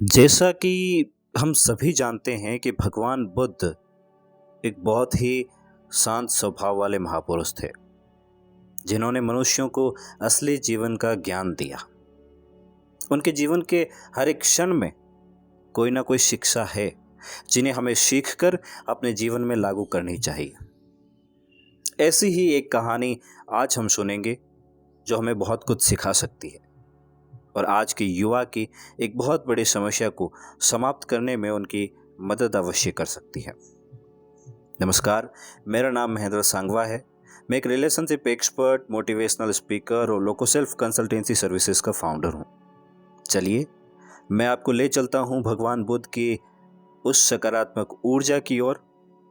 जैसा कि हम सभी जानते हैं कि भगवान बुद्ध एक बहुत ही शांत स्वभाव वाले महापुरुष थे, जिन्होंने मनुष्यों को असली जीवन का ज्ञान दिया। उनके जीवन के हर एक क्षण में कोई ना कोई शिक्षा है, जिन्हें हमें सीखकर अपने जीवन में लागू करनी चाहिए। ऐसी ही एक कहानी आज हम सुनेंगे, जो हमें बहुत कुछ सिखा सकती है और आज के युवा की एक बहुत बड़ी समस्या को समाप्त करने में उनकी मदद अवश्य कर सकती है। नमस्कार, मेरा नाम महेंद्र सांगवा है। मैं एक रिलेशनशिप एक्सपर्ट, मोटिवेशनल स्पीकर और लोको सेल्फ कंसल्टेंसी सर्विसेज का फाउंडर हूँ। चलिए, मैं आपको ले चलता हूँ भगवान बुद्ध की उस सकारात्मक ऊर्जा की ओर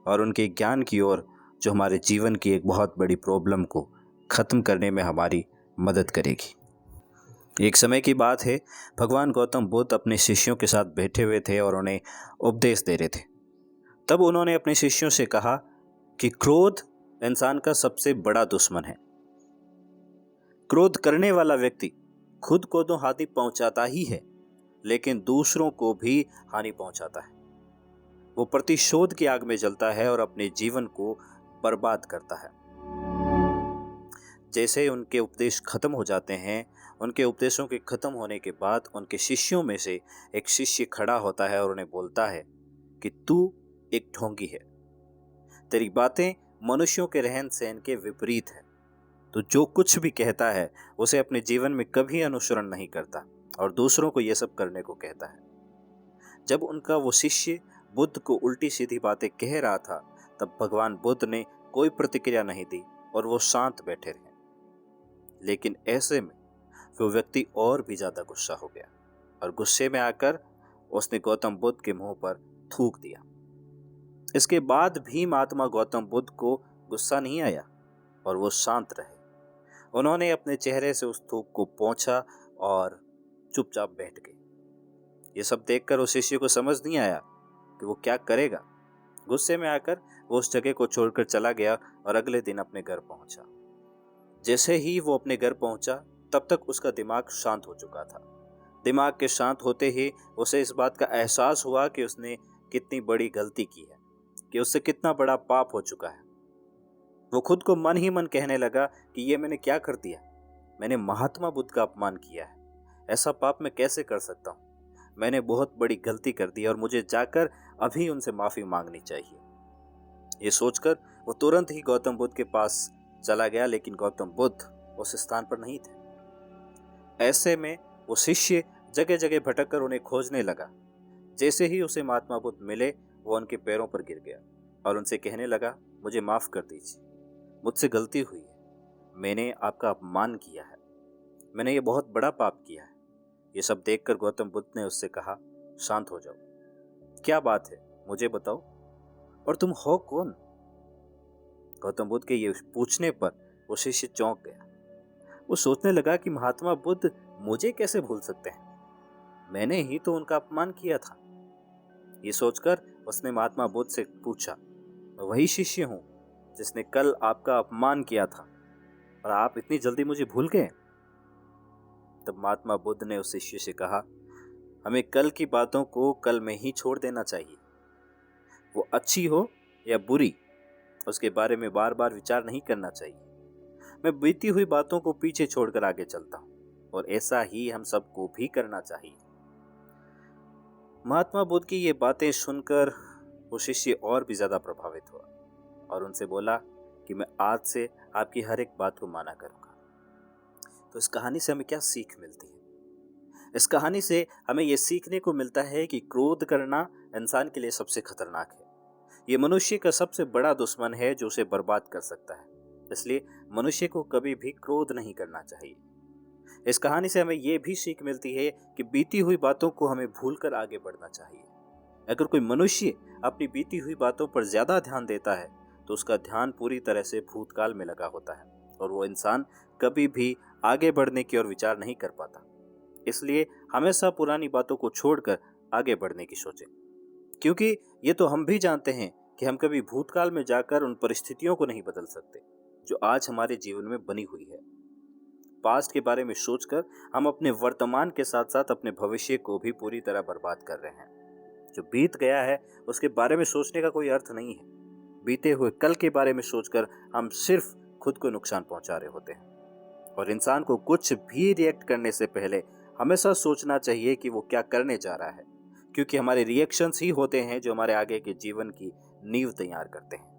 और उनके ज्ञान की ओर, जो हमारे जीवन की एक बहुत बड़ी प्रॉब्लम को ख़त्म करने में हमारी मदद करेगी। एक समय की बात है, भगवान गौतम बुद्ध अपने शिष्यों के साथ बैठे हुए थे और उन्हें उपदेश दे रहे थे। तब उन्होंने अपने शिष्यों से कहा कि क्रोध इंसान का सबसे बड़ा दुश्मन है। क्रोध करने वाला व्यक्ति खुद को तो हानि पहुंचाता ही है, लेकिन दूसरों को भी हानि पहुंचाता है। वो प्रतिशोध की आग में जलता है और अपने जीवन को बर्बाद करता है। जैसे उनके उपदेश खत्म हो जाते हैं, उनके उपदेशों के खत्म होने के बाद उनके शिष्यों में से एक शिष्य खड़ा होता है और उन्हें बोलता है कि तू एक ढोंगी है, तेरी बातें मनुष्यों के रहन सहन के विपरीत है। तो जो कुछ भी कहता है उसे अपने जीवन में कभी अनुसरण नहीं करता और दूसरों को यह सब करने को कहता है। जब उनका वो शिष्य बुद्ध को उल्टी सीधी बातें कह रहा था, तब भगवान बुद्ध ने कोई प्रतिक्रिया नहीं दी और वो शांत बैठे रहे। लेकिन ऐसे में वो व्यक्ति और भी ज्यादा गुस्सा हो गया और गुस्से में आकर उसने गौतम बुद्ध के मुंह पर थूक दिया। इसके बाद भी महात्मा गौतम बुद्ध को गुस्सा नहीं आया और वो शांत रहे। उन्होंने अपने चेहरे से उस थूक को पोंछा और चुपचाप बैठ गए। ये सब देखकर उस शिष्य को समझ नहीं आया कि वो क्या करेगा। गुस्से में आकर वो उस जगह को छोड़कर चला गया और अगले दिन अपने घर पहुंचा। जैसे ही वो अपने घर पहुंचा, तब तक उसका दिमाग शांत हो चुका था। दिमाग के शांत होते ही उसे इस बात का एहसास हुआ कि उसने कितनी बड़ी गलती की है, कि उससे कितना बड़ा पाप हो चुका है। वो खुद को मन ही मन कहने लगा कि ये मैंने क्या कर दिया। मैंने महात्मा बुद्ध का अपमान किया है। ऐसा पाप मैं कैसे कर सकता हूँ। मैंने बहुत बड़ी गलती कर दी और मुझे जाकर अभी उनसे माफी मांगनी चाहिए। ये सोचकर वो तुरंत ही गौतम बुद्ध के पास चला गया, लेकिन गौतम बुद्ध उस स्थान पर नहीं थे। ऐसे में वो शिष्य जगह जगह भटक कर उन्हें खोजने लगा। जैसे ही उसे महात्मा बुद्ध मिले, वो उनके पैरों पर गिर गया और उनसे कहने लगा, मुझे माफ कर दीजिए, मुझसे गलती हुई है। मैंने आपका अपमान किया है। मैंने ये बहुत बड़ा पाप किया है। ये सब देखकर गौतम बुद्ध ने उससे कहा, शांत हो जाओ, क्या बात है, मुझे बताओ, और तुम हो कौन। गौतम बुद्ध के ये पूछने पर वो शिष्य चौंक गया। वो सोचने लगा कि महात्मा बुद्ध मुझे कैसे भूल सकते हैं, मैंने ही तो उनका अपमान किया था। ये सोचकर उसने महात्मा बुद्ध से पूछा, मैं वही शिष्य हूं जिसने कल आपका अपमान किया था और आप इतनी जल्दी मुझे भूल गए। तब महात्मा बुद्ध ने उस शिष्य से कहा, हमें कल की बातों को कल में ही छोड़ देना चाहिए। वो अच्छी हो या बुरी, उसके बारे में बार बार विचार नहीं करना चाहिए। मैं बीती हुई बातों को पीछे छोड़कर आगे चलता हूँ और ऐसा ही हम सबको भी करना चाहिए। महात्मा बुद्ध की ये बातें सुनकर वो शिष्य और भी ज्यादा प्रभावित हुआ और उनसे बोला कि मैं आज से आपकी हर एक बात को माना करूंगा। तो इस कहानी से हमें क्या सीख मिलती है? इस कहानी से हमें यह सीखने को मिलता है कि क्रोध करना इंसान के लिए सबसे खतरनाक है। ये मनुष्य का सबसे बड़ा दुश्मन है, जो उसे बर्बाद कर सकता है। इसलिए मनुष्य को कभी भी क्रोध नहीं करना चाहिए। इस कहानी से हमें यह भी सीख मिलती है कि बीती हुई बातों को हमें भूलकर आगे बढ़ना चाहिए। अगर कोई मनुष्य अपनी बीती हुई बातों पर ज्यादा ध्यान देता है, तो उसका ध्यान पूरी तरह से भूतकाल में लगा होता है और वो इंसान कभी भी आगे बढ़ने की ओर विचार नहीं कर पाता। इसलिए हमेशा पुरानी बातों को छोड़कर आगे बढ़ने की सोचें, क्योंकि ये तो हम भी जानते हैं कि हम कभी भूतकाल में जाकर उन परिस्थितियों को नहीं बदल सकते जो आज हमारे जीवन में बनी हुई है। पास्ट के बारे में सोचकर हम अपने वर्तमान के साथ साथ अपने भविष्य को भी पूरी तरह बर्बाद कर रहे हैं। जो बीत गया है उसके बारे में सोचने का कोई अर्थ नहीं है। बीते हुए कल के बारे में सोचकर हम सिर्फ खुद को नुकसान पहुंचा रहे होते हैं। और इंसान को कुछ भी रिएक्ट करने से पहले हमेशा सोचना चाहिए कि वो क्या करने जा रहा है, क्योंकि हमारे रिएक्शंस ही होते हैं जो हमारे आगे के जीवन की नींव तैयार करते हैं।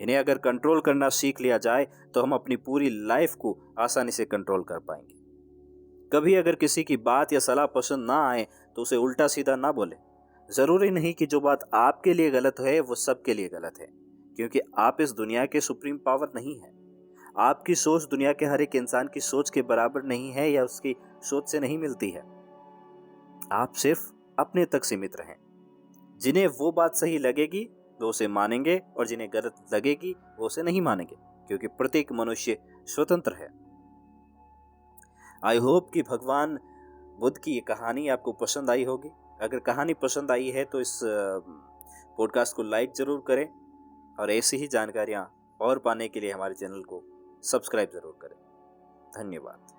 इन्हें अगर कंट्रोल करना सीख लिया जाए तो हम अपनी पूरी लाइफ को आसानी से कंट्रोल कर पाएंगे। कभी अगर किसी की बात या सलाह पसंद ना आए तो उसे उल्टा सीधा ना बोले। जरूरी नहीं कि जो बात आपके लिए गलत है वो सबके लिए गलत है, क्योंकि आप इस दुनिया के सुप्रीम पावर नहीं है। आपकी सोच दुनिया के हर एक इंसान की सोच के बराबर नहीं है या उसकी सोच से नहीं मिलती है। आप सिर्फ अपने तक सीमित रहें। जिन्हें वो बात सही लगेगी वो उसे मानेंगे और जिन्हें गलत लगेगी वो उसे नहीं मानेंगे, क्योंकि प्रत्येक मनुष्य स्वतंत्र है। आई होप कि भगवान बुद्ध की ये कहानी आपको पसंद आई होगी। अगर कहानी पसंद आई है तो इस पॉडकास्ट को लाइक जरूर करें और ऐसी ही जानकारियां और पाने के लिए हमारे चैनल को सब्सक्राइब जरूर करें। धन्यवाद।